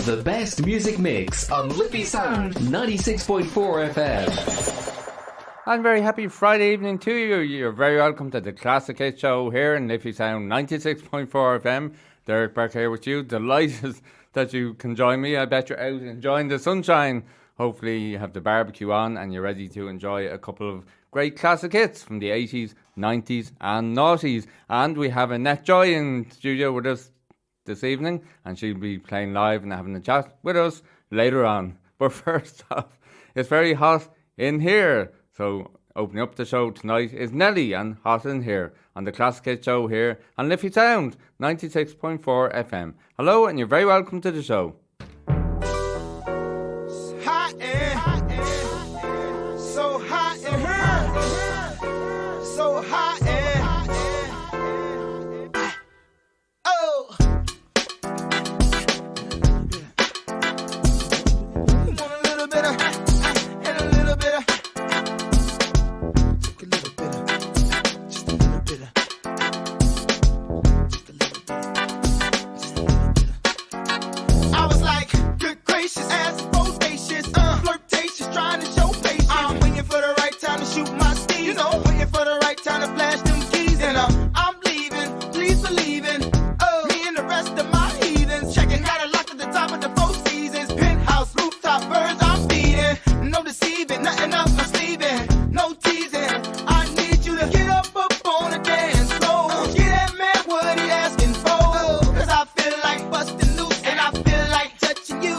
The best music mix on Liffey Sound 96.4 FM. And very happy Friday evening to you. You're very welcome to the Classic Hit Show here in Liffey Sound 96.4 FM. Derek Burke here with you. Delighted that you can join me. I bet you're out enjoying the sunshine. Hopefully you have the barbecue on and you're ready to enjoy a couple of great classic hits from the 80s, 90s and noughties. And we have Annette Joy in studio with us this evening, and she'll be playing live and having a chat with us later on. But first off, it's very hot in here. So opening up the show tonight is Nelly and Hot in Here on the Classic Hit Show here on Liffey Sound 96.4 FM. Hello, and you're very welcome to the show. So hot in here, so hot in. Oh, you want a little bit of, and a little bit of, take a little bit of, just a little bit of, just a little bit of, just a little bit of. I was like, good gracious, ass bodacious, flirtatious, trying to show patience. I'm waiting for the right time to shoot my steez. You know, waiting for the right time to flash them keys. And I'm leaving, please believe in me and the rest of my heathens. Checking out a lock at the top of the Four Seasons. Penthouse, rooftop, birds I'm feeding. No deceiving, nothing up my sleeving. No teasing, I need you to get up on the dance floor. Get that man what he asking for. Cause I feel like busting loose and I feel like touching you.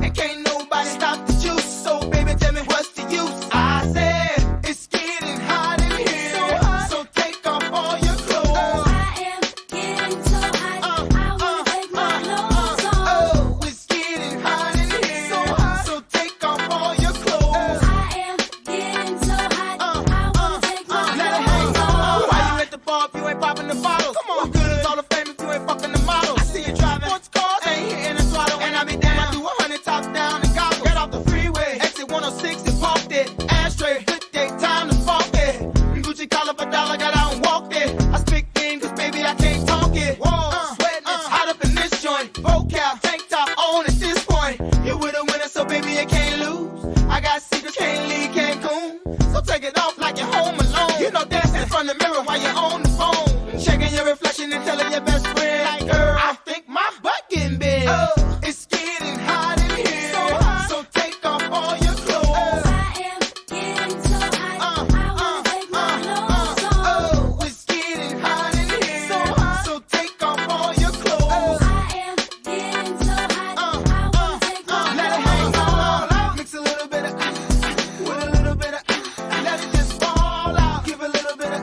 And can't nobody stop the juice. So baby, tell me what's the use? I said it's getting hot in here, so take off all your clothes. I am getting so hot, I wanna take my clothes off. Oh, it's getting hot in here, so take off all your clothes. I am getting so hot, I wanna take my Let it hang clothes on. off. Why you at the bar if you ain't popping the bottles? Come on, what good is all the fame if you ain't fucking the models? I see you driving sports cars, ain't hitting the throttle, and I be damn, I do 100 tops down and gobble. Get off the freeway, exit 106 and parked it. Ashtray, good day, time to spark it. Gucci collar for dollar, got out and walked it. I speak game, cause baby I can't talk it. Whoa, sweating, it's hot up in this joint. Vocal, tank top on at this point. You with a winner, so baby you can't lose. I got secrets, can't leave Cancun. So take it off like you're home alone. You know dancing in front of the mirror while you're on the phone. Checking your reflection and telling your best friend, like, girl, I think my butt getting big. It's getting hot in here, so take off all your clothes. I am getting so hot, I wanna take my clothes off. Oh, it's getting hot in here, so take off all your clothes. I am getting so hot, I wanna take my Let it clothes hang off. all out. Mix a little bit of with a little bit of let it just fall out. Give a little bit of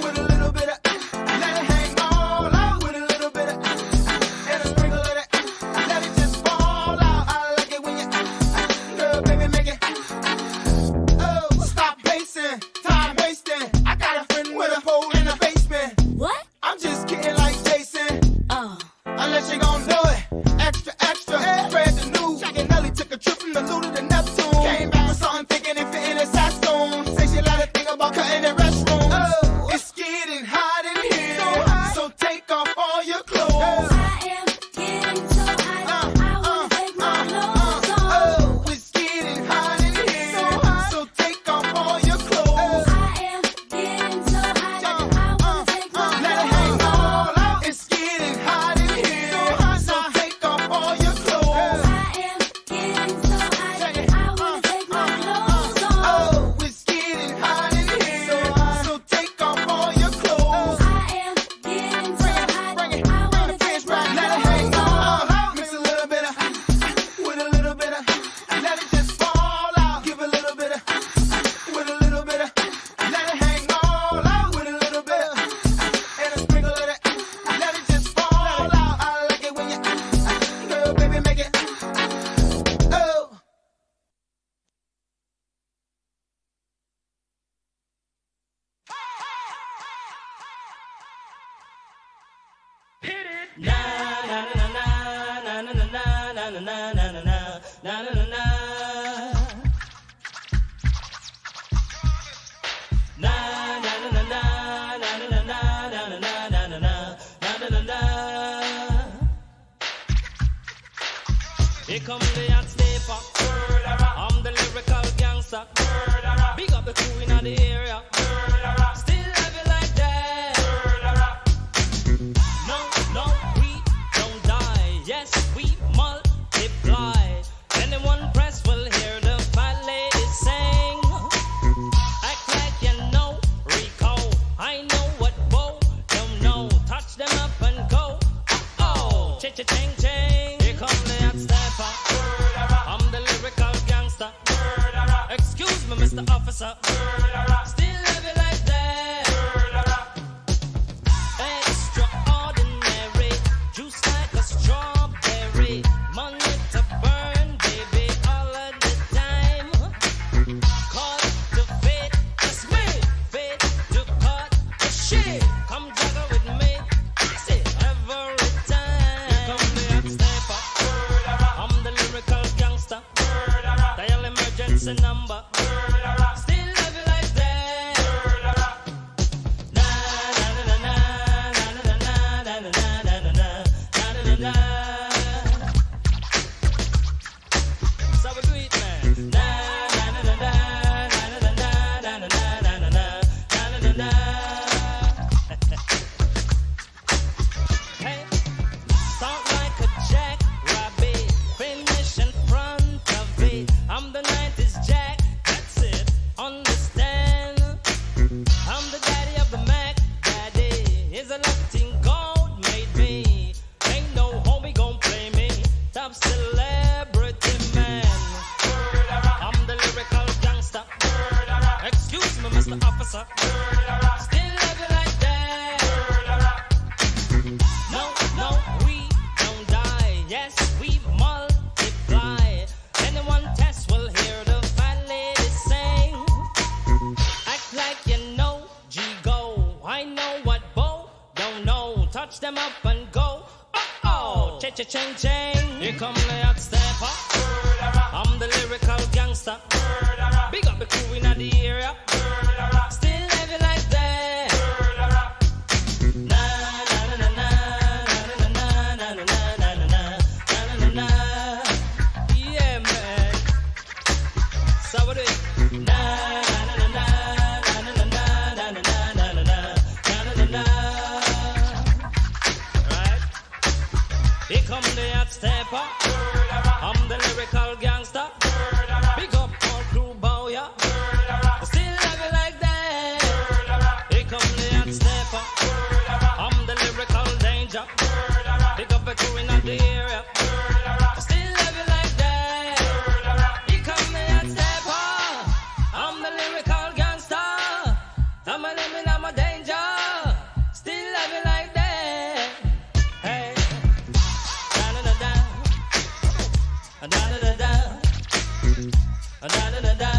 with a little bit of let it hang all out. With a little bit of and a sprinkle of that. Let it just fall out. I like it when you girl, baby, make it. Oh, stop pacing, time wasting. I got a friend with a pole in the basement. What? I'm just kidding like Jason. Oh. Unless you gon' do it. Extra, extra. Spread the news. Jack and Nelly took a trip from the Luda to Neptune. Came back with something thinking it fit in his saxophone. Say she let her think about cutting the restroom. Oh, it's getting hot in here, so take off all your clothes. I am getting so hot, I wanna take my clothes off. Oh, it's getting hot in here, so take off all your clothes. I am getting so hot, I wanna take my Let it clothes hang off. all out. It's getting hot in here, so Here come the hot stepper. I'm the lyrical gangster. Big up the crew in the area. Still have it like that. No, no, we don't die. Yes, we multiply. Anyone press will hear the fat lady sing. Act like you know Rico. I know what Bo don't know. Touch them up and go. Oh, cha-cha-ching, ching. Here come the hot stepper. I'm the lyrical gangster. Excuse me, Mr. Officer. Still have it like that. Extraordinary. Juice like a strawberry. Money to burn, baby, all of the time. Cause to fit, it's me. Fit to cut the shit. Come juggle with me. That's it. Every time. Here come the hot stepper. I'm the lyrical gangster. Dial emergency number. Still love you like that. Na na na na na na na na na na na na na na. So we do it, man. Na na na na na na na na na na na na na. Hey, start like a jackrabbit, finish in front of it. I'm the 90s Jack, that's it. Understand? I'm the daddy of the Mac Daddy. Is a Latin gold made me. Ain't no homie gon' play me. Top celebrity man. I'm the lyrical gangster. Excuse me, Mr. Officer. Still love you like that. No, no, we don't die. Yes, we multiply. Anyone test will hear the fat lady sing. Act like you know G-Go. I know what Bo don't know. Touch them up and go. Oh, cha-cha-ching-ching. Here come the hot stepper. I'm the lyrical gangster. Big up the crew in the area. Still have it like that. Na na na na na na na na na na na na na. Yeah, man. So what do it? Na na na na na na na na na na na na. Right? Here come the hot stepper. I'm the lyrical gangster. Big up all crew bow, yeah. Still have it like that. Here come the hot stepper. I'm the lyrical danger. Big up the crew in the area. Still have it like that. Here come the hot stepper. I'm the lyrical gangster. I'm a living, I'm a danger. Still have it like that. Hey. Da-da-da-da. Da-da-da-da. Da-da-da-da.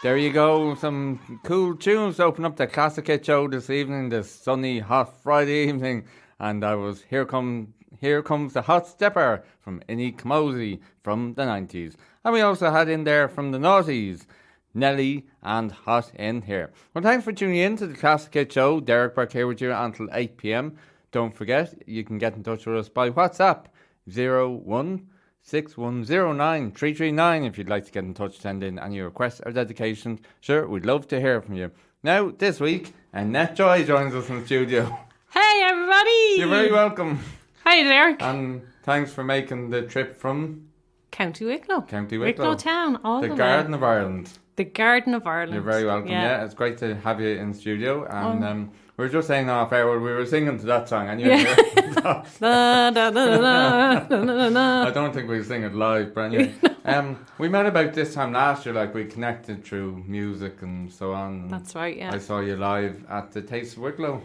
There you go, some cool tunes to open up the Classic Hit Show this evening, this sunny, hot Friday evening. And I was Here Comes the Hot Stepper from Innie Camosi from the 90s. And we also had in there from the noughties, Nelly and Hot In Here. Well, thanks for tuning in to the Classic Hit Show. Derek back here with you until 8 p.m. Don't forget, you can get in touch with us by WhatsApp 016109339 if you'd like to get in touch, send in any requests or dedications. Sure, we'd love to hear from you. Now, this week, Annette Joy joins us in the studio. Hey, everybody! You're very welcome. Hi, Derek. And thanks for making the trip from County Wicklow. County Wicklow. Wicklow town, all the the Garden way. of Ireland. The Garden of Ireland. You're very welcome. Yeah, it's great to have you in studio. And we were just saying off air, we were singing to that song, and you Yeah. da, da, da, I don't think we sing it live, but anyway. We met about this time last year, like we connected through music and so on. That's right, yeah. I saw you live at the Taste of Wicklow.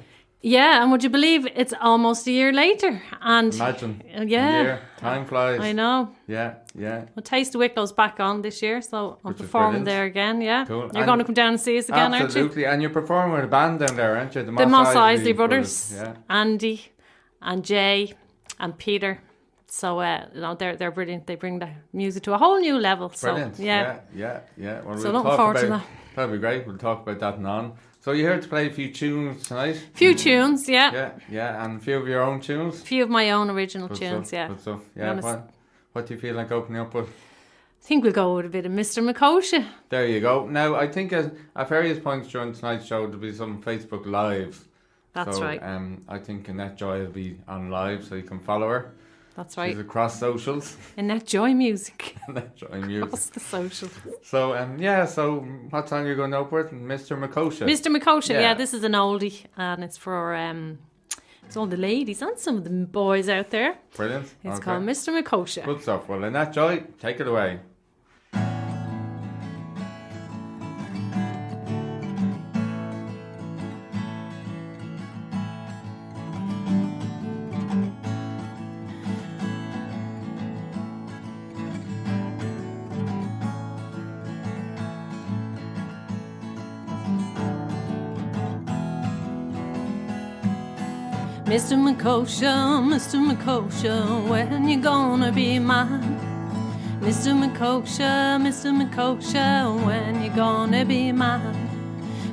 Yeah, and would you believe it's almost a year later? And Imagine. yeah. A year. Time flies. I know. Yeah. Well, Taste of Wicklow's back on this year, so I'm Which is performing brilliant. there again, yeah. Cool. You're And- going to come down and see us again, aren't you? Absolutely. And you're performing with a band down there, aren't you? The Moss Isley brothers, Yeah. Andy and Jay and Peter. So, they're brilliant. They bring the music to a whole new level. So, Brilliant. yeah. Yeah. Well, So we'll looking talk forward to about, that. That'll be great. We'll talk about that and on. So you're here to play a few tunes tonight? Few tunes, yeah. Yeah. And a few of your own tunes? Few of my own original Good tunes, stuff, yeah. Good stuff. Yeah. What do you feel like opening up with? I think we'll go with a bit of Mr. McCosha. There you go. Now, I think at various points during tonight's show, there'll be some Facebook Lives. That's so, right. I think Annette Joy will be on live, so you can follow her. That's right. She's across socials. Annette Joy music. Annette Joy music. What's the social? So, so what song are you going to open with? Mr. McCosha. Mr. McCosha, Yeah. yeah, this is an oldie, and it's for it's all the ladies and some of the boys out there. Brilliant. It's Okay. called Mr. McCosha. Good stuff. Well, Annette Joy, take it away. Mr. McCosha, when you gonna be mine? Mr. McCosha, when you gonna be mine?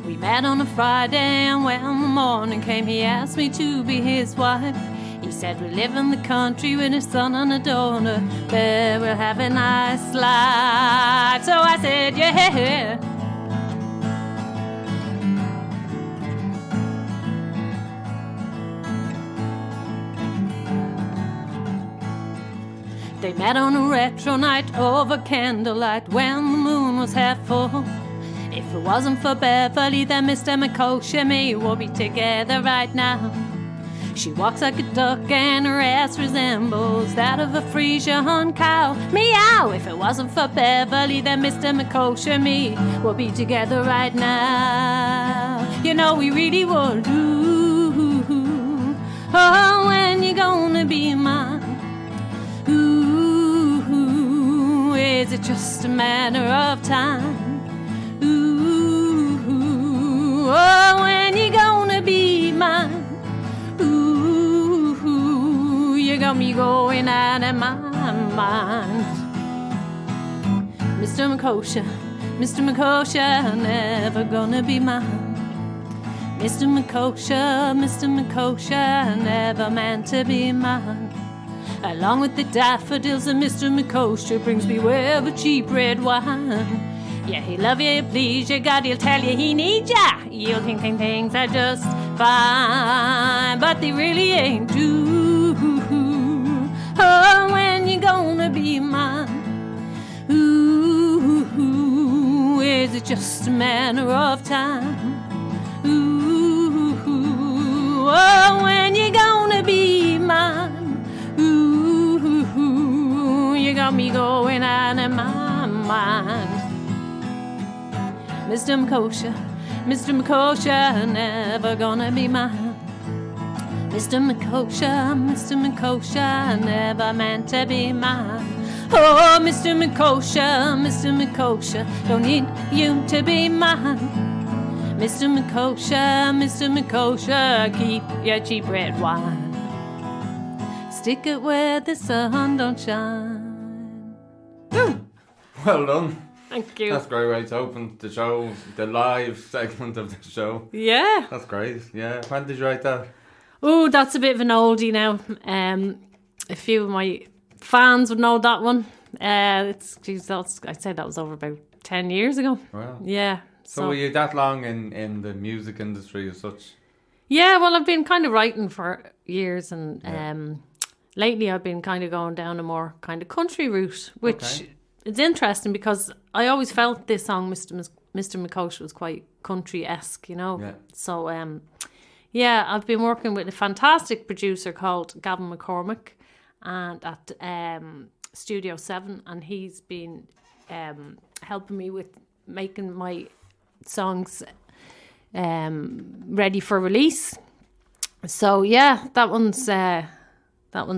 We met on a Friday, and when the morning came, he asked me to be his wife. He said we live in the country with a son and a daughter, there we'll have a nice life. So I said, yeah. They met on a retro night over candlelight when the moon was half full. If it wasn't for Beverly, then Mr. McCosha and me will be together right now. She walks like a duck and her ass resembles that of a Frisian cow. Meow! If it wasn't for Beverly, then Mr. McCosha and me will be together right now. You know we really would. Ooh, oh, when you gonna be mine? Ooh, is it just a matter of time? Ooh, oh, when you gonna be mine? Ooh, you got me going out of my mind. Mr. McCosha, never gonna be mine. Mr. McCosha, never meant to be mine. Along with the daffodils, and Mr. McCosha brings me well the cheap red wine. Yeah, he'll love you, he'll please you, God, he'll tell you he needs ya. You'll think things are just fine, but they really ain't. Ooh, oh, when you gonna be mine? Ooh, is it just a matter of time? Ooh, oh, when you gonna be mine? Ooh, you got me going out of my mind. Mr. McCosha, never gonna be mine. Mr. McCosha, never meant to be mine. Oh, Mr. McCosha, don't need you to be mine. Mr. McCosha, keep your cheap red wine. Stick it where the sun don't shine. Woo! Well done. Thank you. That's a great way to open the show, the live segment of the show. Yeah. That's great. Yeah. When did you write that? Oh, that's a bit of an oldie now. A few of my fans would know that one. I'd say that was over about 10 years ago. Wow. Yeah. So were you that long in the music industry as such? Yeah, well, I've been kind of writing for years, and lately I've been kind of going down a more kind of country route, which is interesting because I always felt this song, Mr. McCosha, was quite country-esque, you know. Yeah. So, I've been working with a fantastic producer called Gavin McCormick, and at Studio 7, and he's been helping me with making my songs ready for release. So yeah, that one's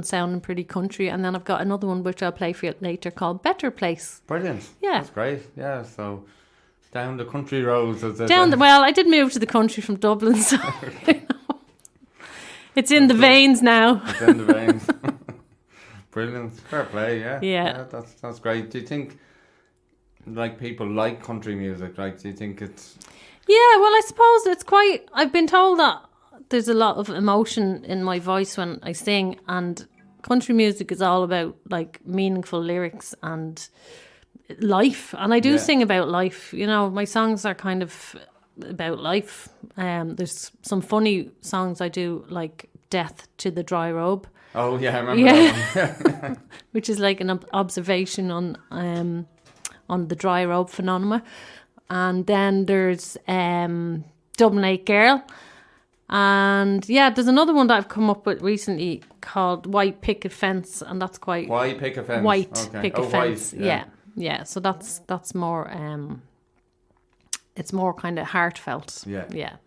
sounding pretty country. And then I've got another one which I'll play for you later called Better Place. Brilliant. Yeah. That's great. Yeah, so down the country roads. Well, I did move to the country from Dublin, so you know, it's in the veins now. It's in the veins. Brilliant. Fair play, yeah. Yeah. That's great. Do you think like people like country music? Like, do you think it's... Yeah, well, I suppose it's quite... I've been told that there's a lot of emotion in my voice when I sing, and country music is all about like meaningful lyrics and life. And I do sing about life. You know, my songs are kind of about life. There's some funny songs I do, like Death to the Dry Robe. Oh, yeah, I remember that one. Which is like an observation on the dry robe phenomena. And then there's Dublin 8 Girl. And yeah, there's another one that I've come up with recently called White Picket Fence, and that's quite... White Picket Fence. White Okay. Picket Fence, White, yeah. So that's more... it's more kind of heartfelt. Yeah. Yeah.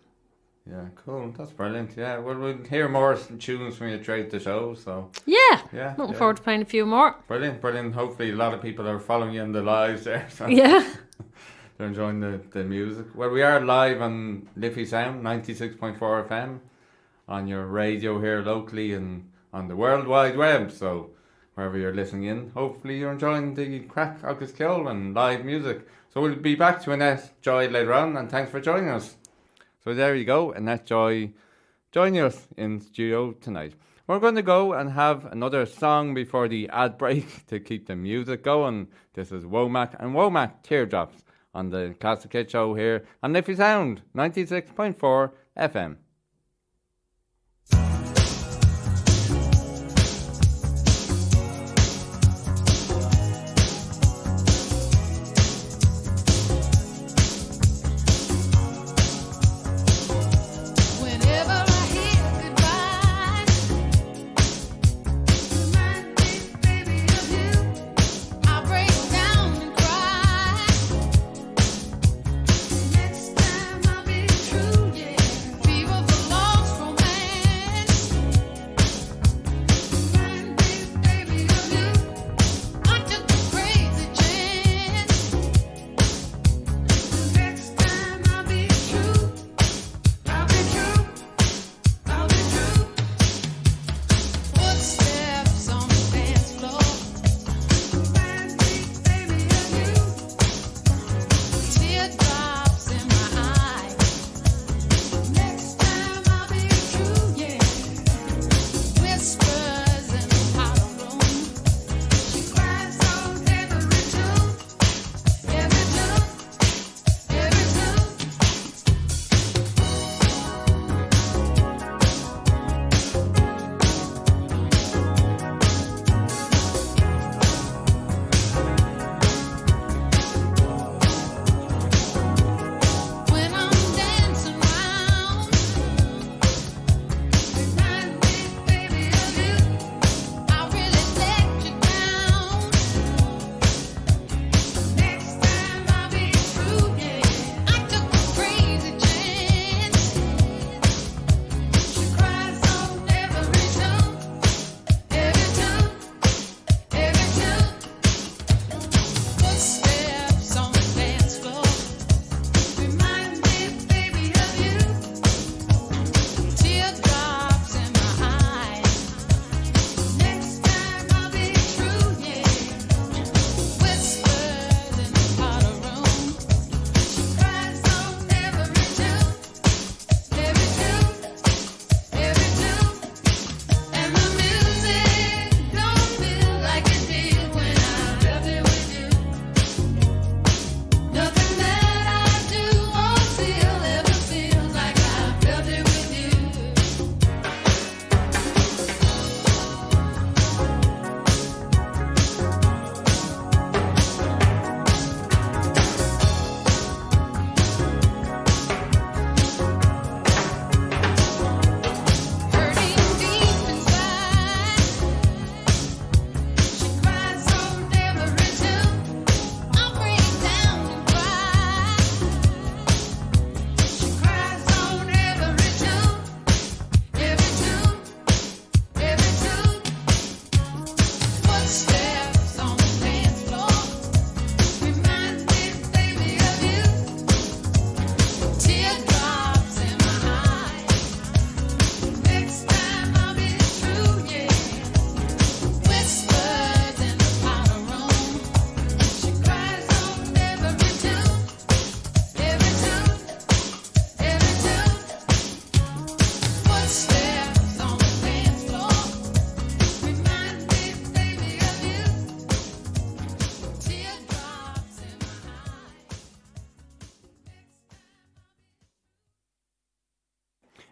Yeah, cool. That's brilliant. Yeah, well, we'll hear more tunes from you throughout the show, so... Yeah. Looking forward to playing a few more. Brilliant. Hopefully a lot of people are following you in the lives there. So Yeah. they're enjoying the music. Well, we are live on Liffey Sound, 96.4 FM, on your radio here locally and on the World Wide Web. So wherever you're listening in, hopefully you're enjoying the crack agus kill and live music. So we'll be back to Annette Joy later on, and thanks for joining us. So there you go, Annette Joy joining us in studio tonight. We're going to go and have another song before the ad break to keep the music going. This is Womack and Womack Teardrops on the Classic Hit Show here on Liffey Sound 96.4 FM. Whenever I hear goodbye, remind me, baby, of you. I break down and cry. Next time I'll be true, yeah. People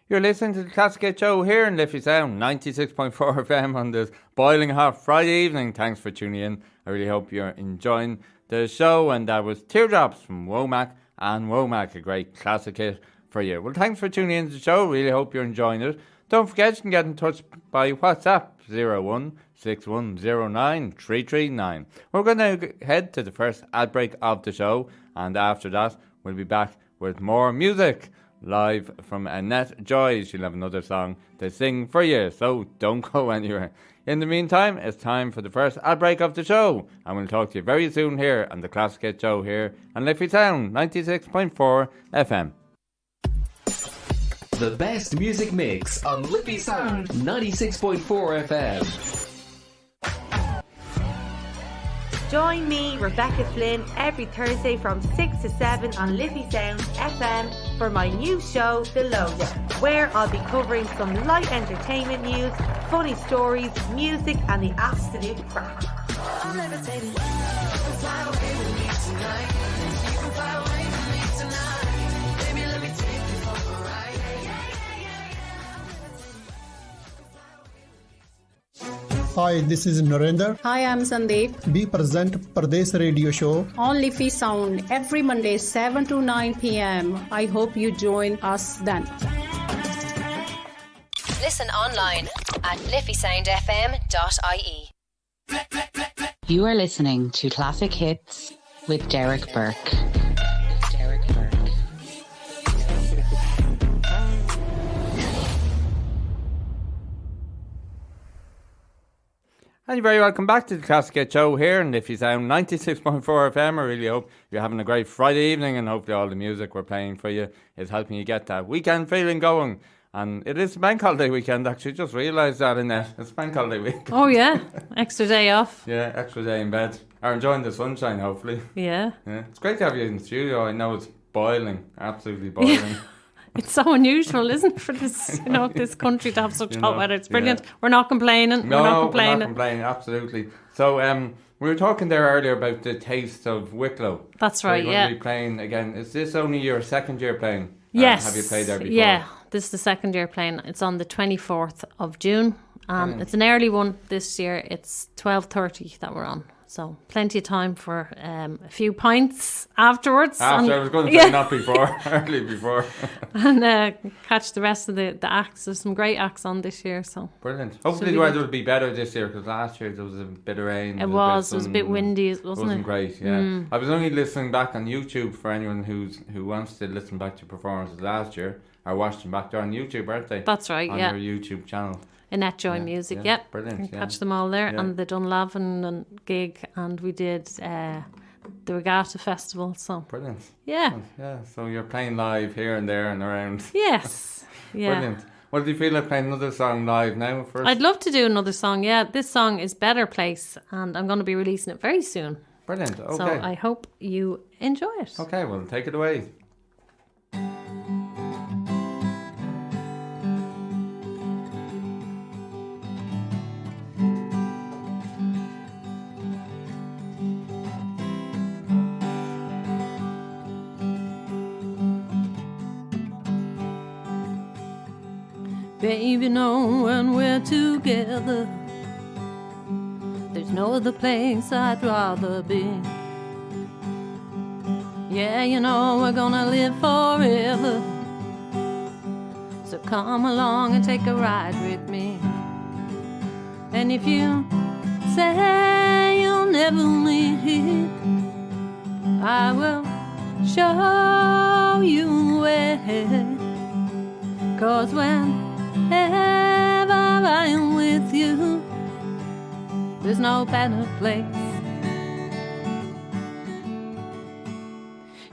You're listening to the Classic Hit Show here in Liffey Sound, 96.4 FM on this boiling hot Friday evening. Thanks for tuning in. I really hope you're enjoying the show. And that was Teardrops from Womack and Womack, a great classic hit for you. Well, thanks for tuning in to the show. Really hope you're enjoying it. Don't forget you can get in touch by WhatsApp 0161093339. We're going to head to the first ad break of the show, and after that we'll be back with more music live from Annette Joy. She'll have another song to sing for you, so don't go anywhere. In the meantime, it's time for the first ad break of the show, and we'll talk to you very soon here on the Classic Hit Show here on Liffey Sound 96.4 FM. The best music mix on Liffey Sound 96.4 FM. Join me, Rebecca Flynn, every Thursday from 6 to 7 on Liffey Sound FM for my new show, The Lowdown, where I'll be covering some light entertainment news, funny stories, music and the absolute crack. I'm levitating. You can fly away with me tonight. You can fly away with me tonight. Baby, let me take you for a ride. Hi, this is Narendra. Hi, I'm Sandeep. We present Pradesh Radio Show. On Liffey Sound every Monday 7 to 9 p.m. I hope you join us then. Listen online at liffeysoundfm.ie. You are listening to Classic Hits with Derek Burke. And you're very welcome back to the Classic Hit Show here in Liffey Sound 96.4 FM. I really hope you're having a great Friday evening, and hopefully all the music we're playing for you is helping you get that weekend feeling going. And it is bank holiday weekend, actually. Just realised that in it. It's bank holiday week. Oh, yeah. Extra day off. Yeah, extra day in bed. Are enjoying the sunshine, hopefully. Yeah. Yeah. It's great to have you in the studio. I know it's boiling, absolutely boiling. Yeah. It's so unusual, isn't it, for this, this country to have such hot weather. It's brilliant. Yeah. We're not complaining. No, we're not complaining. We're not complaining, absolutely. So, we were talking there earlier about the taste of Wicklow. That's right, so you're going to be playing again. Is this only your second year playing? Yes. Have you played there before? Yeah, this is the second year playing. It's on the 24th of June. It's an early one this year. It's 12:30 that we're on. So plenty of time for a few pints afterwards. I was going to say not before, early before. And catch the rest of the acts. There's some great acts on this year. So brilliant. Hopefully the weather will be better this year, because last year there was a bit of rain. It was a bit windy, wasn't it? It wasn't great, yeah. I was only listening back on YouTube for anyone who wants to listen back to performances last year. I watched them back there on YouTube, aren't they? That's right, on yeah. your YouTube channel. Annette Joy Music, yeah. Brilliant. You can catch them all there. And the Dunlavin gig, and we did the Regatta Festival. So brilliant. Yeah. Yeah. So you're playing live here and there and around. Yes. Yeah. Brilliant. Well, do you feel like playing another song live now first? I'd love to do another song, yeah. This song is Better Place, and I'm going to be releasing it very soon. Brilliant. Okay. So I hope you enjoy it. Okay, well, take it away. Baby, know when we're together, there's no other place I'd rather be. Yeah, you know we're gonna live forever, so come along and take a ride with me. And if you say you'll never leave, I will show you the way. 'Cause whenever I'm with you, there's no better place.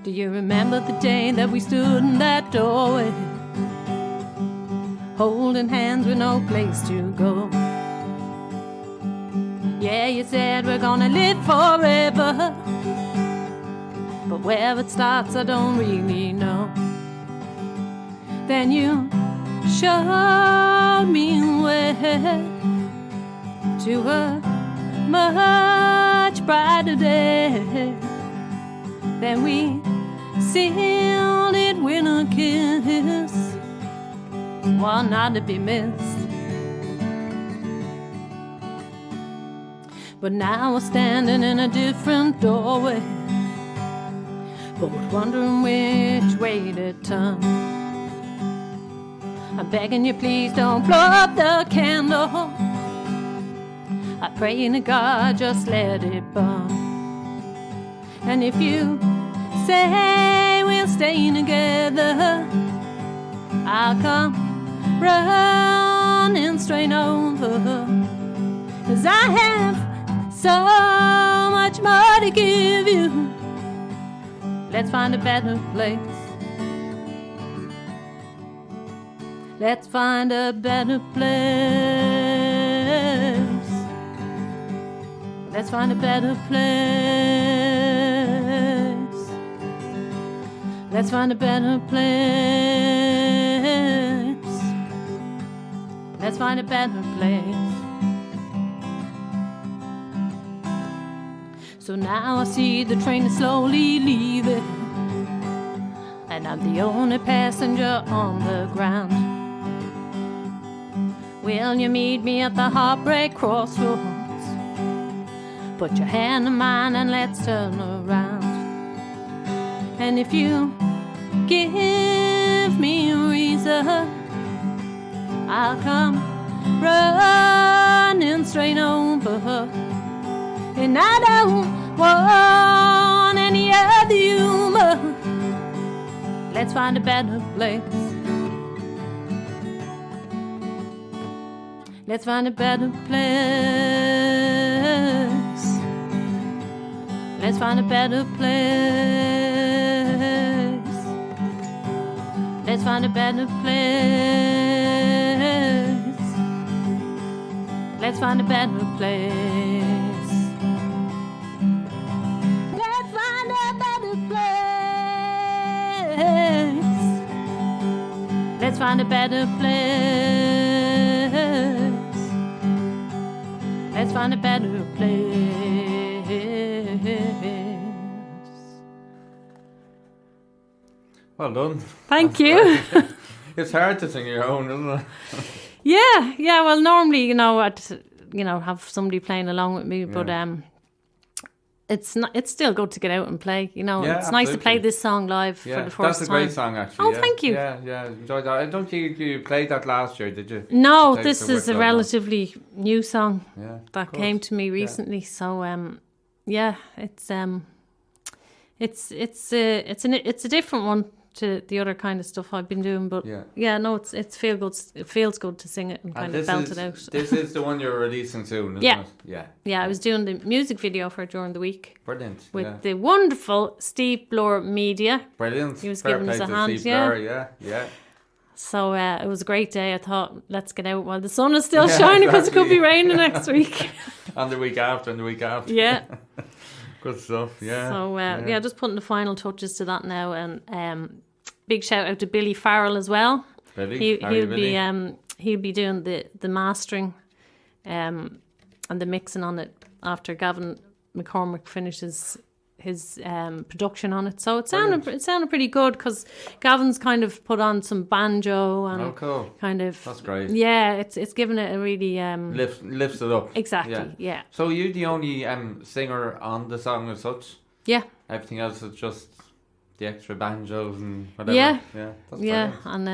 Do you remember the day that we stood in that doorway, holding hands with no place to go? Yeah, you said we're gonna live forever, but where it starts I don't really know. Then you showed me where to a much brighter day. Then we sealed it with a kiss. one not to be missed. But now we're standing in a different doorway, both wondering which way to turn. I'm begging you, please don't blow up the candle. I pray to God, just let it burn. And if you say we'll stay together, I'll come running straight over. 'Cause I have so much more to give you. Let's find a better place. Let's find a better place. Let's find a better place. Let's find a better place. Let's find a better place. So now I see the train is slowly leaving, and I'm the only passenger on the ground. Will you meet me at the heartbreak crossroads? Put your hand in mine and let's turn around. And if you give me a reason, I'll come running straight over. And I don't want any other human. Let's find a better place. Let's find a better place. Let's find a better place. Let's find a better place. Let's find a better place. Let's find a better place. Let's find a better place. Let's find a better place. Well done. Thank you. It's hard to sing your own, isn't it? Yeah. Well, normally, I'd have somebody playing along with me, but it's not. It's still good to get out and play. It's nice to play this song live for the first time. That's a great song, actually. Oh, thank you. Yeah, enjoyed that. I don't think you played that last year, did you? No, this is a relatively new song that came to me recently. Yeah. So, it's a different one to the other kind of stuff I've been doing, but it feels good to sing it and kind of belt it out. This is the one you're releasing soon, isn't it? Yeah, I was doing the music video for it during the week. Brilliant. With the wonderful Steve Bloor Media. Brilliant. He was Fair giving us play a to hand. Steve Bloor, yeah. So it was a great day. I thought, let's get out while the sun is still shining, because it could be raining next week. And the week after. Yeah. Good stuff, yeah. So, just putting the final touches to that now. And big shout out to Billy Farrell as well. Billy? He'll be doing the mastering and the mixing on it after Gavin McCormick finishes his production on it. So it sounded pretty good, because Gavin's kind of put on some banjo and kind of, that's great. Yeah, it's given it a really lifts it up. Exactly. Yeah. So are you the only singer on the song as such? Yeah. Everything else is just the extra banjos and whatever. Yeah. That's brilliant. And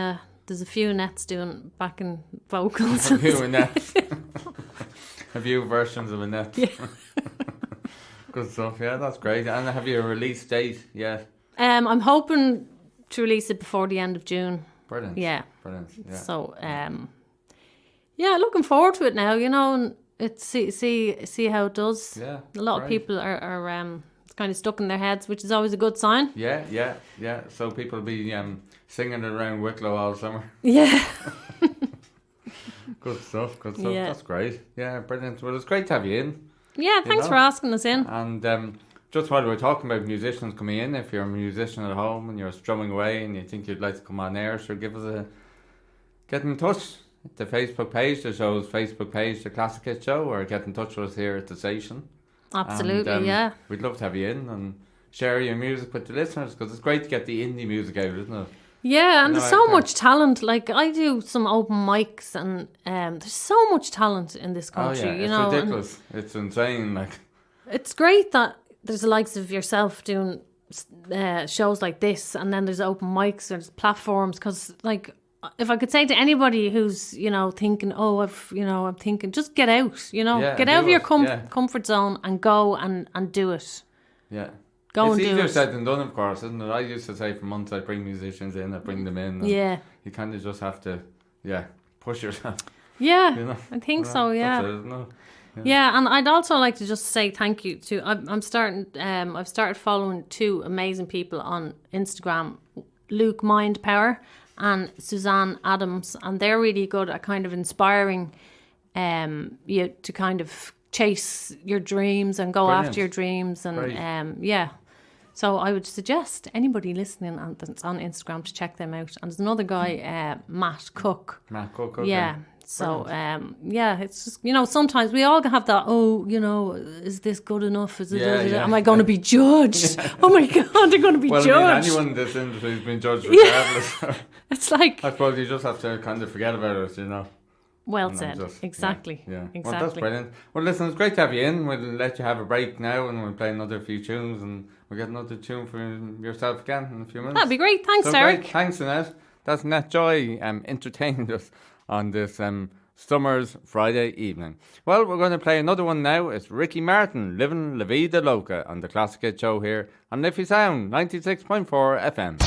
there's a few nets doing backing vocals. A few nets. A few versions of a net. Yeah. Good stuff, yeah, that's great. And have you a release date yet? I'm hoping to release it before the end of June. Brilliant. Yeah. Brilliant. Yeah. So, looking forward to it now, and see how it does. Yeah. A lot of people are kind of stuck in their heads, which is always a good sign. Yeah. So people will be singing it around Wicklow all summer. Yeah. Good stuff. Yeah. That's great. Yeah, brilliant. Well, it's great to have you in. Yeah, thanks for asking us in. And just while we're talking about musicians coming in, if you're a musician at home and you're strumming away and you think you'd like to come on air, sure, get in touch. The Facebook page, the show's Facebook page, The Classic Hit Show, or get in touch with us here at the station. Absolutely, and, yeah. We'd love to have you in and share your music with the listeners, because it's great to get the indie music out, isn't it? Yeah, and No, there's so I- much talent. Like, I do some open mics, and there's so much talent in this Oh country, yeah, you it's know. and ridiculous. It's insane. Like, it's great that there's the likes of yourself doing shows like this, and then there's open mics, there's platforms. Because, like, if I could say to anybody who's, you know, thinking, oh, I'm thinking, just get out, you know, Yeah, get do out of your it, yeah. comfort zone and go and do it. yeah. Go It's and do easier it. said than done, of course, isn't it? I used to say for months I'd bring musicians in, I'd bring them in. And Yeah. You kind of just have to, push yourself. Yeah, You know? I think Well, so. Yeah. that's it, isn't it? Yeah, and I'd also like to just say thank you to I've started following two amazing people on Instagram, Luke Mindpower and Suzanne Adams, and they're really good at kind of inspiring you to kind of chase your dreams and go Brilliant. after your dreams, and Great. so I would suggest anybody listening that's on Instagram to check them out. And there's another guy, Matt Cook. Matt Cook, okay. Yeah. So, it's just, you know, sometimes we all have that, oh, you know, is this good enough? Is it, Yeah. am I going to be judged? Oh my God, they're going to be Well, judged. I mean, anyone in this industry has been judged regardless. It's like, I suppose you just have to kind of forget about it, you know. well And then said. just- Exactly. Yeah. Exactly. Well, that's brilliant. Well, listen, it's great to have you in. We'll let you have a break now, and we'll play another few tunes, and we'll get another tune for yourself again in a few minutes. That'd be great. Thanks, So Derek. great. Thanks, Annette. That's Annette Joy entertaining us on this summer's Friday evening. Well, we're going to play another one now. It's Ricky Martin, Living La Vida Loca, on the Classic Hit Show here on Liffey Sound, 96.4 FM.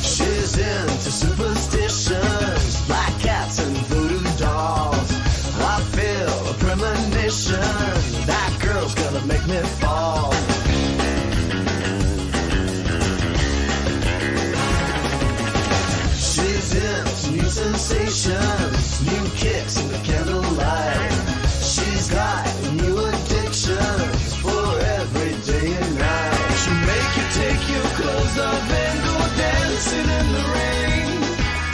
She's into superstitions, black cats and voodoo dolls. I feel a premonition, that girl's gonna make me fall. She's into new sensations, new kicks in the candlelight. She's got new addictions for every day and night. She'll make you take your clothes off and go dancing in the rain.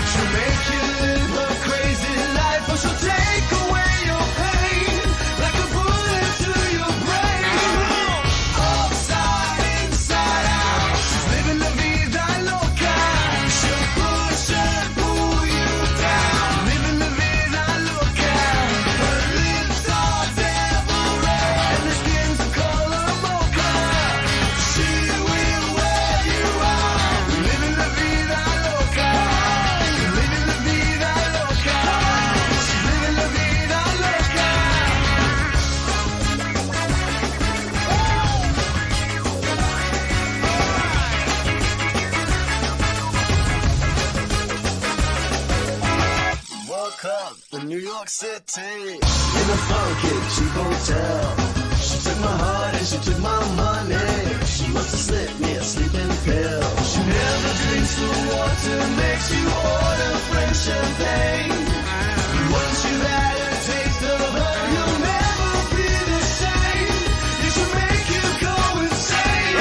She'll make you live her crazy life, or she'll take away your pain like a bullet to your brain. Upside, inside out, she's living la vida loca. She'll push and pull you down, living la vida loca. Her lips are devil red and her skin's the color mocha. She will wear you out, living la vida loca. Living la vida loca. She's living la vida loca. Woke up in New York City in a funky cheap hotel. She took my heart and she took my money. She must have slipped me a sleeping pill. She never drinks the water, makes you order French champagne. Once you've had a taste of her, you'll never be the same. You should make you go insane.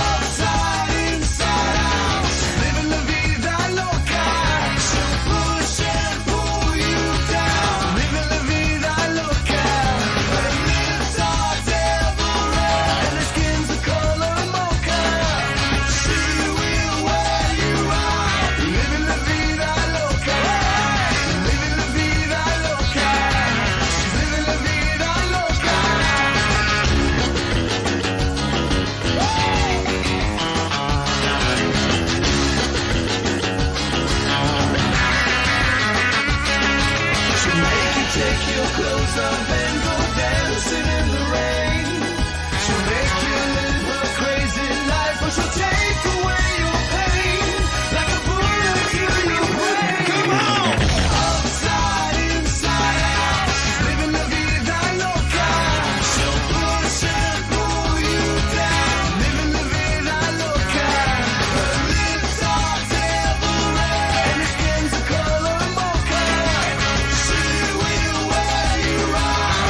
Upside, inside out, she's living la vida loca. She'll push and pull you down, living la vida loca. Her lips are devil red and her skin's the color mocha. She will wear you out, living la vida loca. Living la vida loca. She's living la vida loca. She'll make you take your clothes off and go dancing in the rain. She'll make you live her crazy life, or she'll take away your pain like a bullet to your brain. Come on! Upside, inside out, she's living la vida loca. She'll push and pull you down, living la vida loca. Her lips are devil red and her skin's the color mocha. She will wear you out,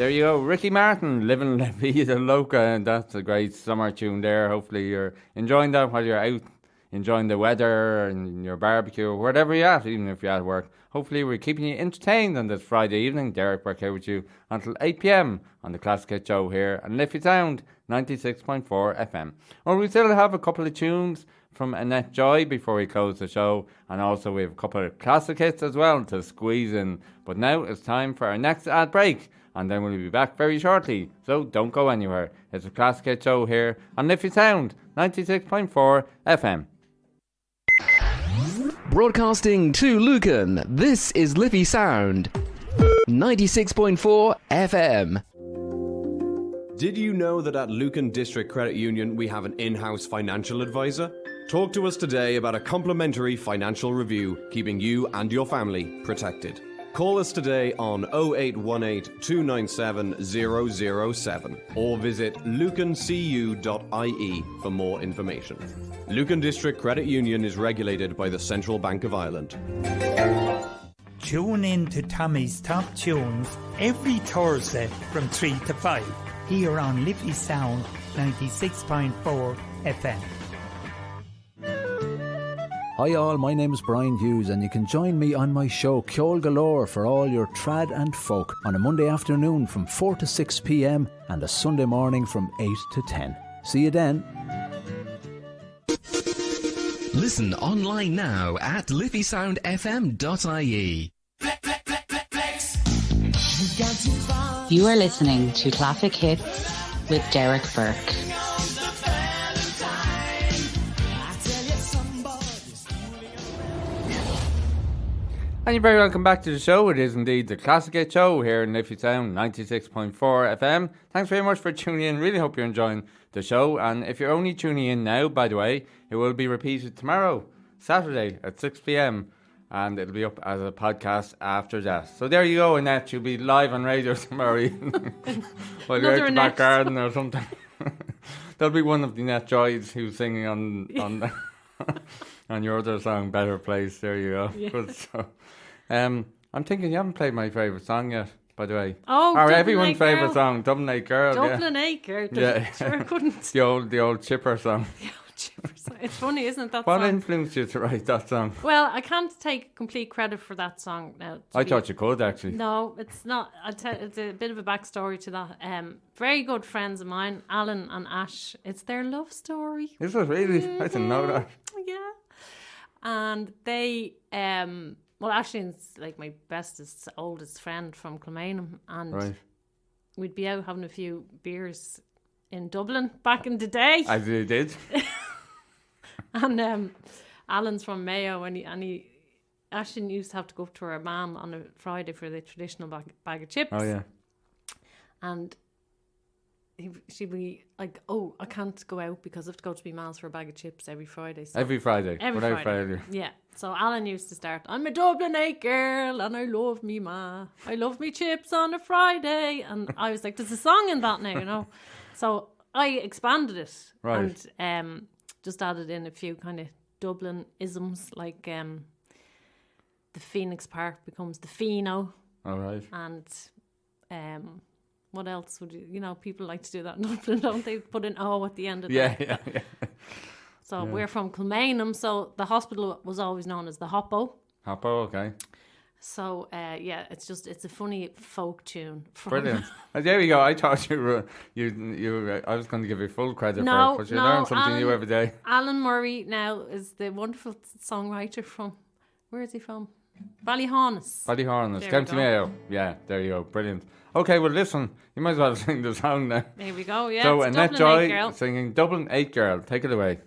there you go. Ricky Martin, Living La Vida Loca, and that's a great summer tune there. Hopefully you're enjoying that while you're out enjoying the weather and your barbecue or whatever you're at, even if you're at work. Hopefully we're keeping you entertained on this Friday evening. Derek Burke here with you until 8 p.m. on the Classic Hit Show here on Liffey Sound 96.4 FM. Well, we still have a couple of tunes from Annette Joy before we close the show, and also we have a couple of classic hits as well to squeeze in. But now it's time for our next ad break, and then we'll be back very shortly, so don't go anywhere. It's a Classic Hit Show here on Liffey Sound 96.4 FM. Broadcasting to Lucan, this is Liffey Sound 96.4 FM. Did you know that at Lucan District Credit Union we have an in-house financial advisor? Talk to us today about a complimentary financial review, keeping you and your family protected. Call us today on 0818 297 007 or visit lucancu.ie for more information. Lucan District Credit Union is regulated by the Central Bank of Ireland. Tune in to Tommy's Top Tunes every Thursday from 3 to 5 here on Liffey Sound 96.4 FM. Hi all, my name is Brian Hughes and you can join me on my show Ceol Galore for all your trad and folk on a Monday afternoon from 4 to 6 p.m. and a Sunday morning from 8 to 10. See you then. Listen online now at liffeysoundfm.ie. You are listening to Classic Hits with Derek Burke. And you're very welcome back to the show. It is indeed the Classic Hit Show here in Liffey Sound 96.4 FM. Thanks very much for tuning in. Really hope you're enjoying the show. And if you're only tuning in now, by the way, it will be repeated tomorrow, Saturday at 6 p.m. and it'll be up as a podcast after that. So there you go, Annette. You'll be live on radio tomorrow evening while you're out the back garden or something. That'll be one of the Annette Joys who's singing on on your other song, Better Place. There you go. Yeah. Good. So, I'm thinking you haven't played my favourite song yet, by the way. Oh, or Dublin everyone's 8 Girl. favourite song, Dublin 8 Girl. Dublin 8 Girl. Yeah. Sure couldn't. the old chipper song. It's funny, isn't it, that What song? influenced you to write that song? Well, I can't take complete credit for that song now. I thought you could, actually. No, it's not. It's a bit of a backstory to that. Very good friends of mine, Alan and Ash. It's their love story. Is it really? I didn't know that. Yeah. And they, well, Ashley's like my bestest, oldest friend from Kilmainham. And Right. we'd be out having a few beers in Dublin back in the day. As you did. And Alan's from Mayo, and he Ashton used to have to go up to her mum on a Friday for the traditional bag of chips. Oh, yeah. And she'd be like, "Oh, I can't go out because I have to go to my mum's for a bag of chips every Friday." So Every Friday, every without Friday. failure. Yeah. So Alan used to start, "I'm a Dublin 8 girl and I love me ma. I love me chips on a Friday." And I was like, "There's a song in that now, you know." So I expanded it. Right. And just added in a few kind of Dublin isms, like the Phoenix Park becomes the Fino. All right. And what else would you know, people like to do that in Dublin, don't they? Put an O at the end of Yeah, that. yeah. So Yeah. we're from Kilmainham, so the hospital was always known as the Hoppo. Hoppo, okay. So yeah, it's a funny folk tune. Brilliant. There you go. I thought you were I was going to give you full credit No, for it, but you no, learn something new Alan- every day. Alan Murray now is the wonderful songwriter from, where is he from? Ballyhaunis. Ballyhaunis, There we County go. Mayo. Yeah, there you go. Brilliant. Okay, well listen, you might as well sing the song now. There we go, yeah. So it's Annette Dublin 8 Joy Girl. singing Dublin 8 Girl. Take it away.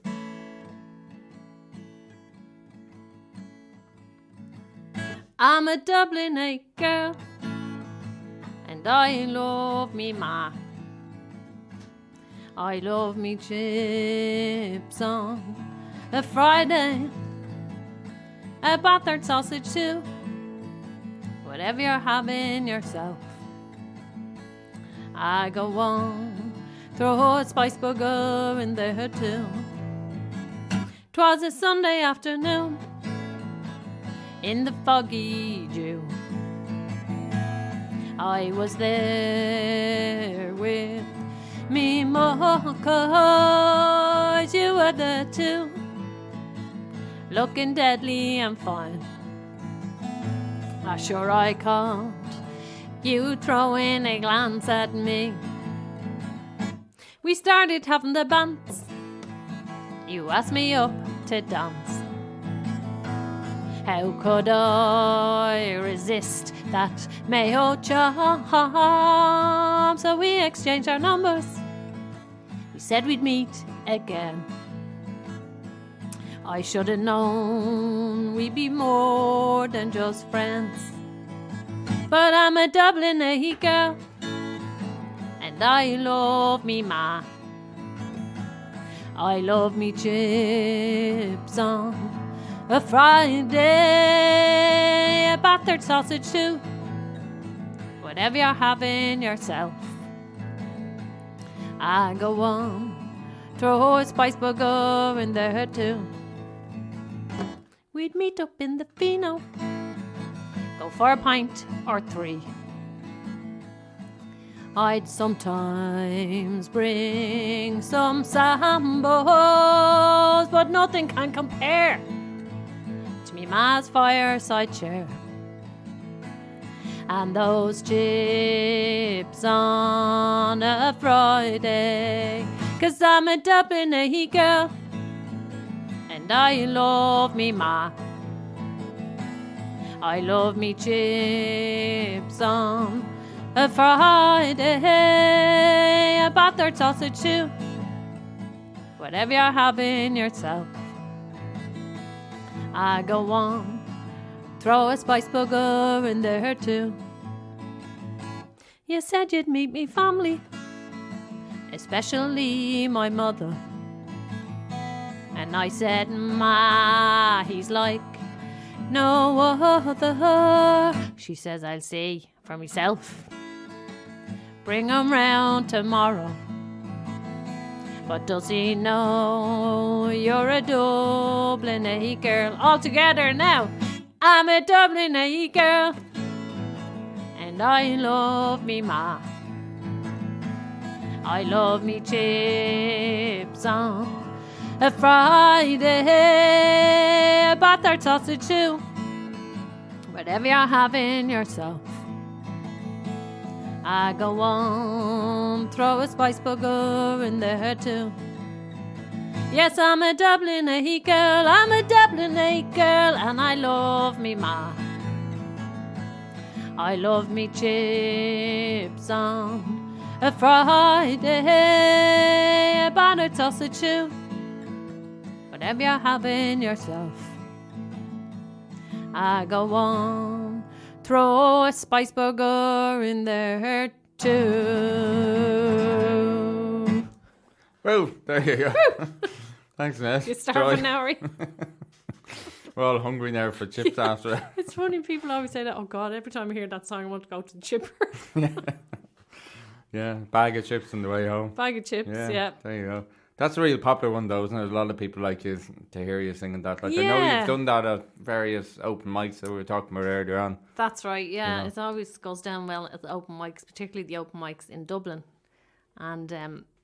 I'm a Dublin 8 girl, and I love me ma. I love me chips on a Friday, a battered sausage too. Whatever you're having yourself, I go on, throw a spice burger in there too. 'Twas a Sunday afternoon in the foggy dew. I was there with me muckers. You were the two, looking deadly and fine. Sure I caught you throwing a glance at me. We started having the bants. You asked me up to dance. How could I resist that Mayo charm? So we exchanged our numbers. We said we'd meet again. I should have known we'd be more than just friends. But I'm a Dublin girl, and I love me ma. I love me chips on a Friday, a battered sausage too. Whatever you're having yourself, I go on, throw a spice burger in there too. We'd meet up in the Fino, go for a pint or three. I'd sometimes bring some sambos, but nothing can compare to me ma's fireside chair. And those chips on a Friday, 'cause I'm a Dublin girl, and I love me ma. I love me chips on a Friday, a battered sausage too. Whatever you're having yourself, I go on, throw a spice burger in there too. You said you'd meet me family, especially my mother. And I said, ma, he's like no other. She says, I'll see for myself. Bring him round tomorrow. But does he know you're a Dublin girl? All together now. I'm a Dublin girl, and I love me ma. I love me chips on a Friday, a battered sausage too. Whatever you're having yourself, I go on, throw a spice burger in there too. Yes, I'm a Dublin girl, I'm a Dublin girl, and I love me ma. I love me chips on a Friday, a battered sausage too. Whatever you're having yourself, I go on, throw a spice burger in there too. Well, there you go. Thanks, Ness. You're starving now, right? We're all hungry now for chips after. It's funny, people always say that, oh God, every time I hear that song I want to go to the chipper. Yeah, bag of chips on the way home. Bag of chips, yeah. There you go. That's a real popular one though, isn't it? A lot of people like you to hear you singing that. Like I know you've done that at various open mics that we were talking about earlier on. That's right, yeah. You know. It always goes down well at the open mics, particularly the open mics in Dublin. And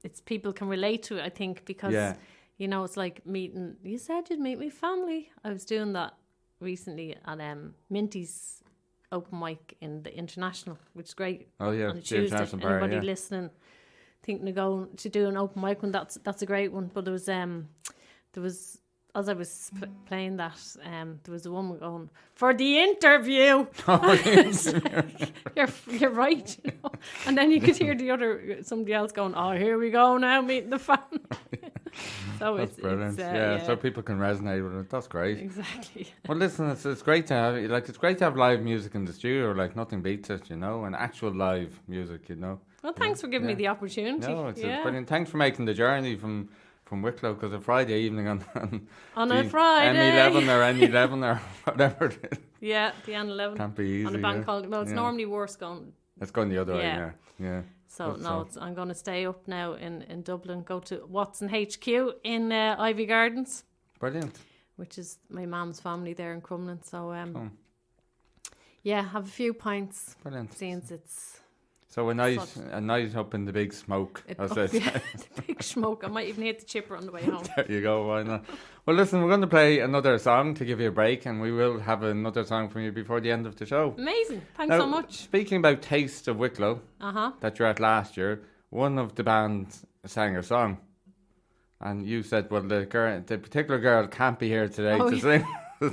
it's people can relate to it, I think, because you know, it's like meeting. You said you'd meet me family. I was doing that recently at Minty's open mic in the International, which is great. Oh yeah, on a Tuesday. Anybody listening, thinking of going to do an open mic one, that's a great one. But there was as I was playing that, there was a woman going for the interview. You're right, you know? And then you could hear somebody else going, oh, here we go now, meeting the family. So that's brilliant. So people can resonate with it. That's great. Exactly. Well, listen, it's great to have it's great to have live music in the studio. Like nothing beats it, you know, and actual live music, you know. Well, thanks for giving me the opportunity. No, it's brilliant. Thanks for making the journey from Wicklow, because a Friday evening on a Friday M11 or whatever it is. Yeah, the N11 can't be easy on a bank holiday. Well, it's normally worse going. It's going the other way. Yeah. So I'm going to stay up now in Dublin. Go to Watson HQ in Ivy Gardens. Brilliant. Which is my mum's family there in Crumlin. So Yeah, have a few pints. Brilliant. Since it's So a night up in the big smoke. As I say. the big smoke. I might even hit the chipper on the way home. There you go, why not? Well, listen, we're going to play another song to give you a break, and we will have another song from you before the end of the show. Amazing. Thanks Now, so much. Speaking about Taste of Wicklow, that you're at last year, one of the bands sang a song. And you said, well, the particular girl can't be here today to sing. So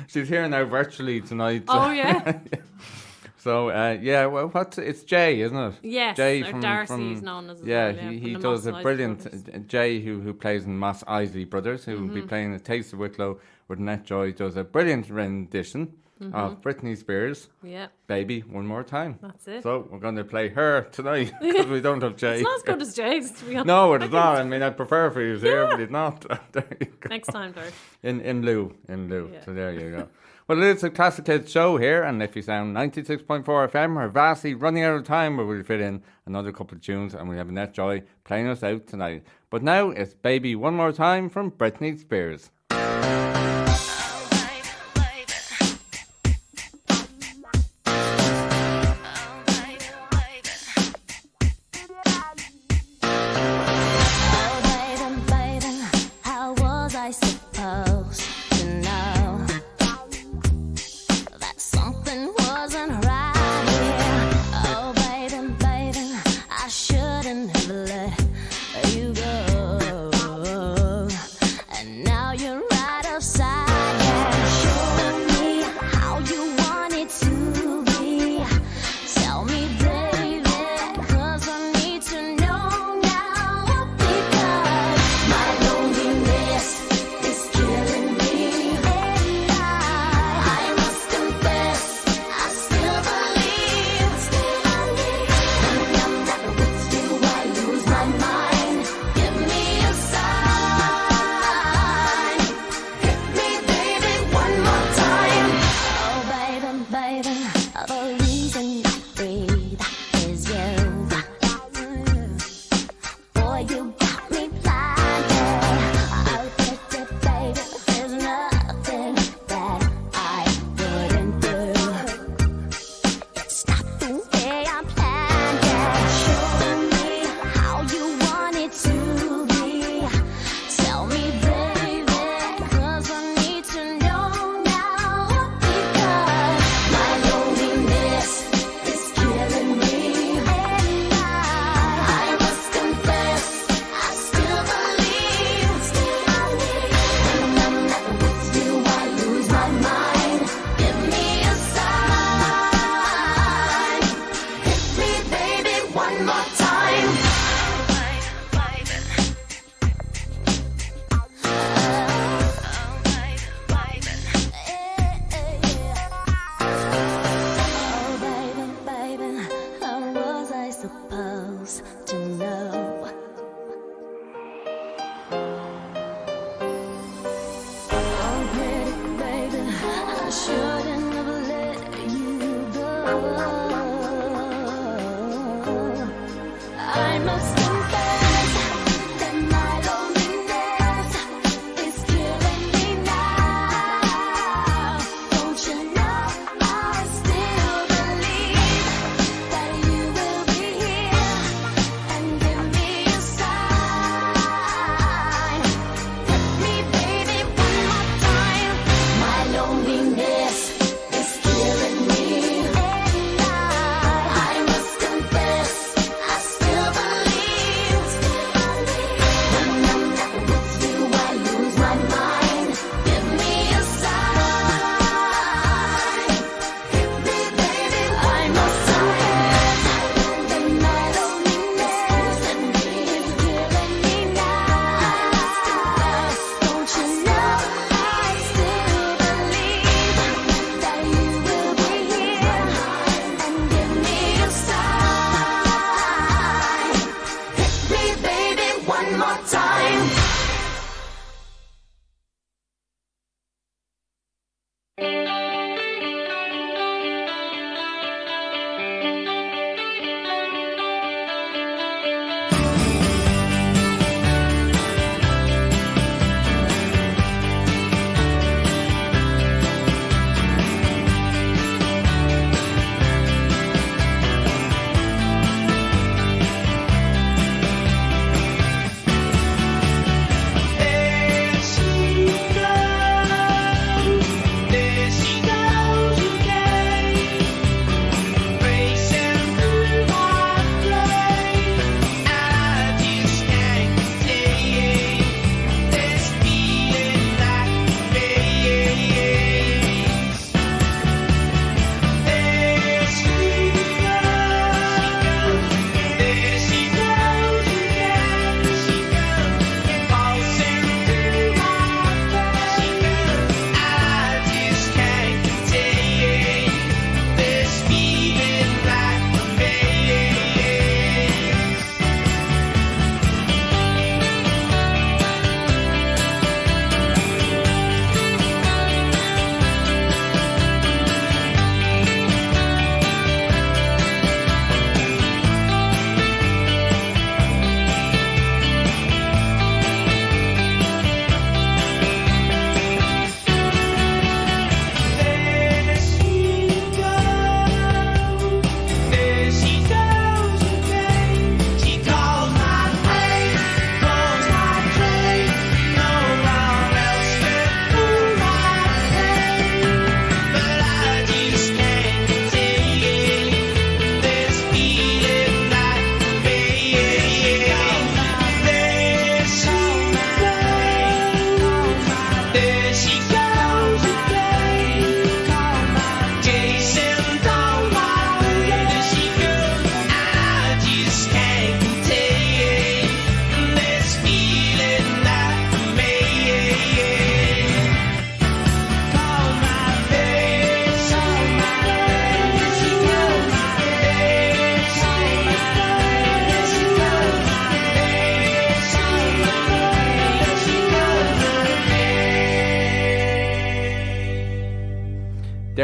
she's here now virtually tonight. Oh, yeah. So, well, it's Jay, isn't it? Yes, Jay or Darcy is known as. Yeah, well, he from the does a Moss brilliant. Brothers. Jay, who plays in Moss Isley Brothers, who will be playing a Taste of Wicklow with Annette Joy, does a brilliant rendition of Britney Spears. Yeah. Baby, One More Time. That's it. So we're going to play her tonight because we don't have Jay. It's not as good as Jay's, to be honest. No, it's not. I mean, I'd prefer for you here, but it's not. There you go. Next time, Dirk. In lieu. Yeah. So there you go. Well, it's a Classic Kids show here on Liffey Sound 96.4 FM. We're vastly running out of time, but we'll fit in another couple of tunes, and we have Annette Joy playing us out tonight. But now it's Baby One More Time from Britney Spears.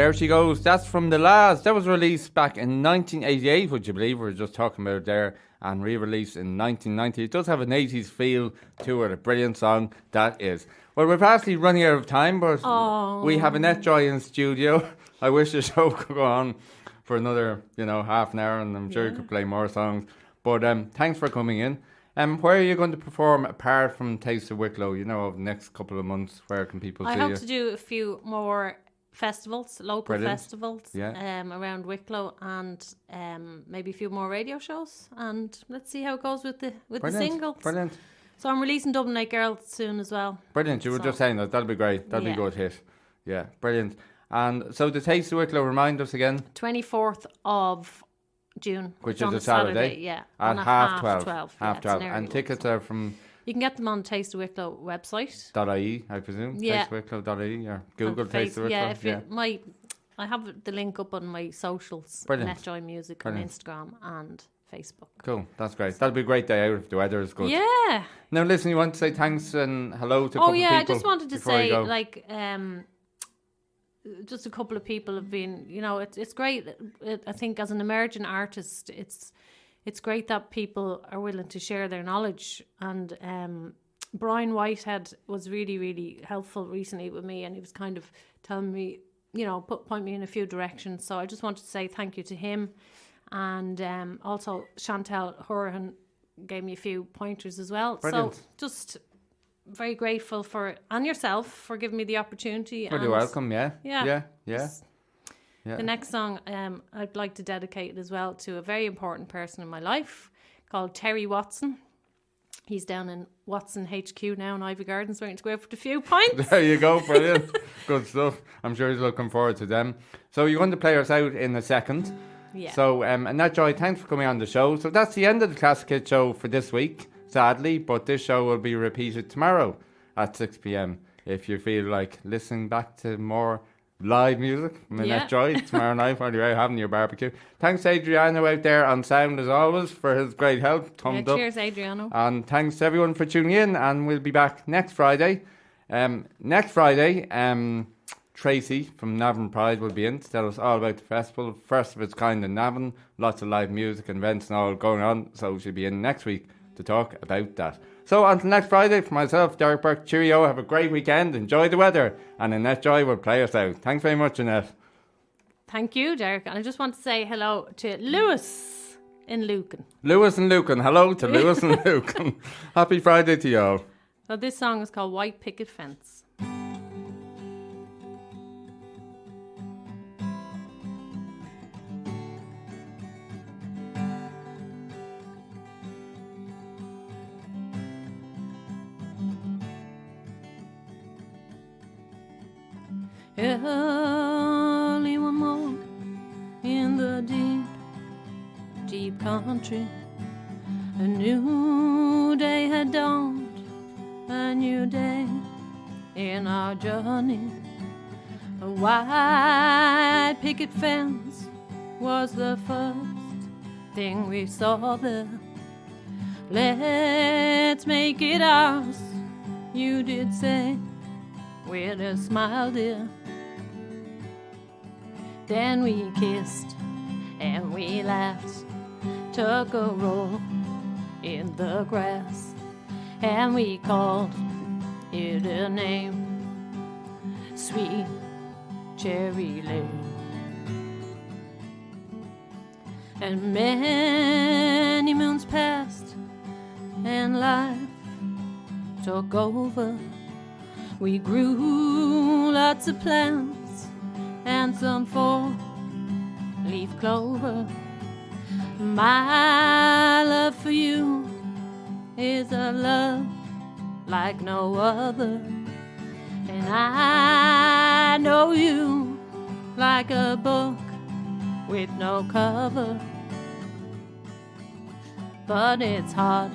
There she goes. That's from The Last. That was released back in 1988, would you believe? We were just talking about it there. And re-released in 1990. It does have an 80s feel to it. A brilliant song, that is. Well, we're vastly running out of time, but we have Annette Joy in studio. I wish the show could go on for another, half an hour, and I'm sure you could play more songs. But thanks for coming in. Where are you going to perform apart from Taste of Wicklow? Over the next couple of months, where can people see you? I hope to do a few more festivals, local festivals around Wicklow, and maybe a few more radio shows, and let's see how it goes with the singles. Brilliant. So I'm releasing Dublin Night Girl soon as well. Brilliant. You were just saying that. That'll be great. That'll be a good hit. Yeah, brilliant. And so the Taste of Wicklow, remind us again. 24th of June. Which is a Saturday. Yeah. At half 12. Half 12. And tickets are from... You can get them on Taste of Wicklow website. .ie, I presume. Yeah. Tasteofwicklow.ie or Google Taste of Wicklow. I have the link up on my socials. Annette Joy Music on Instagram and Facebook. Cool, that's great. That'll be a great day out if the weather is good. Yeah. Now listen, you want to say thanks and hello to a couple of people? I just wanted to say, just a couple of people have been, it's great. I think as an emerging artist, it's great that people are willing to share their knowledge. And Brian Whitehead was really, really helpful recently with me, and he was kind of telling me, point me in a few directions. So I just wanted to say thank you to him. And also Chantal Horan gave me a few pointers as well. Brilliant. So just very grateful and yourself for giving me the opportunity. You're welcome, yeah. The next song I'd like to dedicate as well to a very important person in my life called Terry Watson. He's down in Watson HQ now in Ivy Gardens, waiting to go out for the few points. There you go, brilliant. Good stuff. I'm sure he's looking forward to them. So you're going to play us out in a second. Yeah. So, Annette Joy, thanks for coming on the show. So that's the end of the Classic Hit Show for this week, sadly, but this show will be repeated tomorrow at 6 p.m. if you feel like listening back to more live music from Annette Joy tomorrow night while you're out having your barbecue. Thanks Adriano out there on sound as always for his great help. Thumbs up. Cheers Adriano. And thanks to everyone for tuning in, and we'll be back next Friday. Tracy from Navan Pride will be in to tell us all about the festival, first of its kind in Navan. Lots of live music and events and all going on, so she'll be in next week to talk about that. So until next Friday, for myself, Derek Burke, cheerio, have a great weekend, enjoy the weather, and Annette Joy will play us out. Thanks very much, Annette. Thank you, Derek. And I just want to say hello to Lewis in Lucan. Lewis and Lucan, hello to Lewis and Lucan. Happy Friday to you all. So this song is called White Picket Fence. Early one morning in the deep, deep country, a new day had dawned, a new day in our journey. A white picket fence was the first thing we saw there. Let's make it ours, you did say, with a smile, dear. Then we kissed and we laughed, took a roll in the grass, and we called it a name, Sweet Cherry Lane. And many moons passed and life took over. We grew lots of plants and some four-leaf clover. My love for you is a love like no other, and I know you like a book with no cover. But it's hard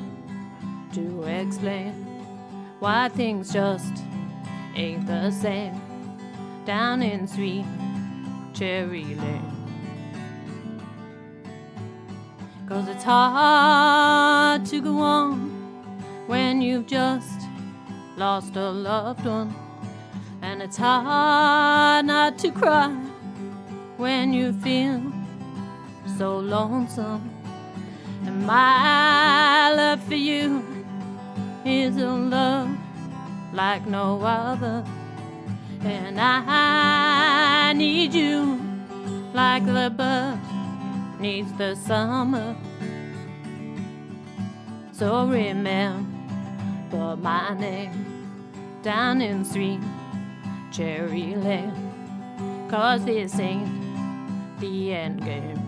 to explain why things just ain't the same down in Sweet Cherry Lane. 'Cause it's hard to go on when you've just lost a loved one, and it's hard not to cry when you feel so lonesome. And my love for you is a love like no other. And I need you like the bud needs the summer. So remember my name down in sweet Cherry Lane, 'cause this ain't the end game.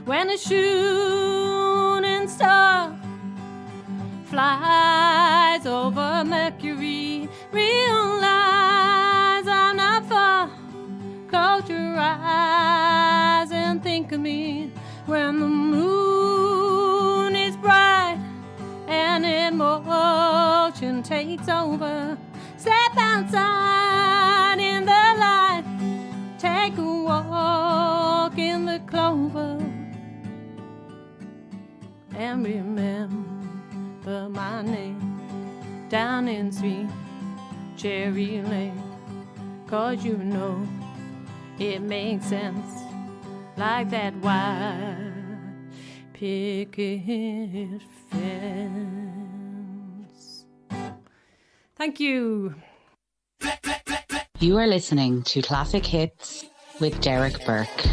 When a shooting star flies over Mercury, realize I'm not far. Close your eyes and think of me when the moon is bright and emotion takes over. Step outside in the light, take a walk in the clover, and remember my name down in sweet Cherry Lane, 'cause you know it makes sense like that white picket fence. Thank you. You are listening to Classic Hits with Derek Burke.